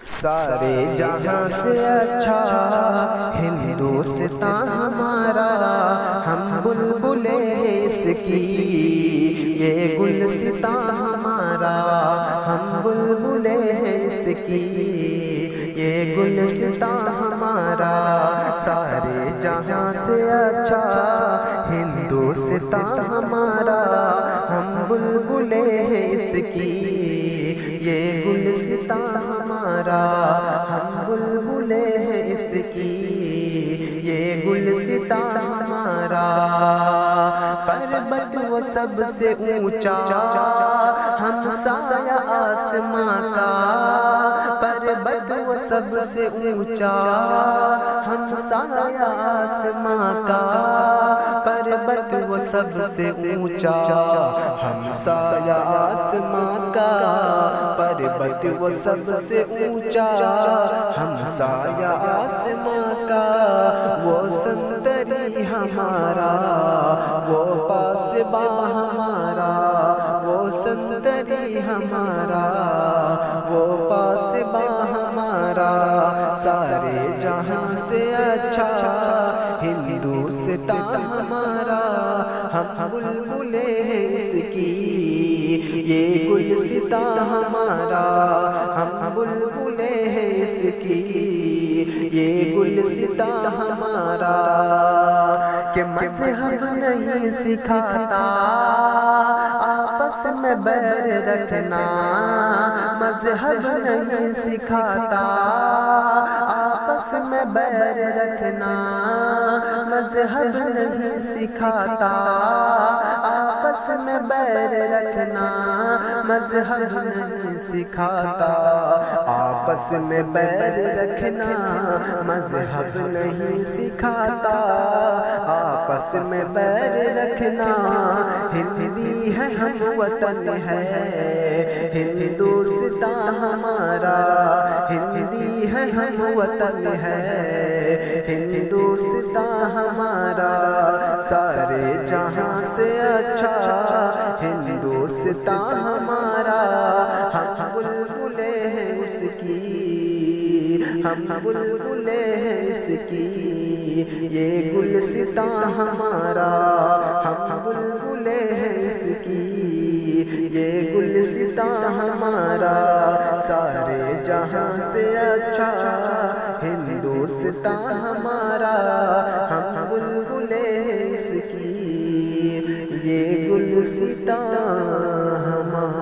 سارے جہاں سے اچھا ہندوستان ہمارا، ہم بلبلیں ہیں اس کی یہ گلستان ہمارا، ہم بلبلیں ہیں اس کی یہ گلستان ہمارا۔ سارے جہاں سے اچھا ہندوستان ہمارا، ہم بلبلیں ہیں اس کی یہ گلستان ہمارا، ہم بلبلیں ہیں اس کی یہ گلستان ہمارا۔ پربت وہ سب سے اونچا ہم سایہ آسماں کا، پربت وہ سب سے اونچا ہم سایہ آسماں کا، پربت وہ سب سے اونچا ہم سایہ آسماں کا، پربت وہ سب سے اونچا ہم سایہ آسماں کا۔ وہ سنتری ہمارا وہ پاسباں ہمارا، وہ سنتری ہمارا وہ پاسباں ہمارا۔ سارے جہاں سے اچھا ہندوستان ہمارا، ہم بلبلیں ہیں اس کی یہ گلستان ہمارا، ہم بلبلیں ہیں اس کی یہ گلستان ہمارا۔ کہ مذہب نہیں سکھاتا آپس میں بیر رکھنا، مذہب نہیں سکھاتا آپس میں بیر رکھنا، مذہب نہیں سکھاتا آپس میں بیر رکھنا، مذہب نہیں سکھاتا آپس میں بیر رکھنا، مذہب نہیں سکھاتا آپس میں بیر رکھنا۔ ہندی ہے ہم وطن ہے ہندوستان ہمارا، ہندی ہے ہم وطن ہے ہندوستان ہمارا۔ سارے جہاں سے اچھا ہندوستان ہمارا، ہم بلبلیں ہیں اس کی، ہم بلبلیں ہیں اس کی یہ گلستان ہمارا، ہم بلبلیں ہیں اس کی یہ گلستان ہمارا۔ سارے جہاں سے اچھا ہندوستان ہمارا، ہم بلبلیں ہیں اس کی یہ گلستان ہمارا۔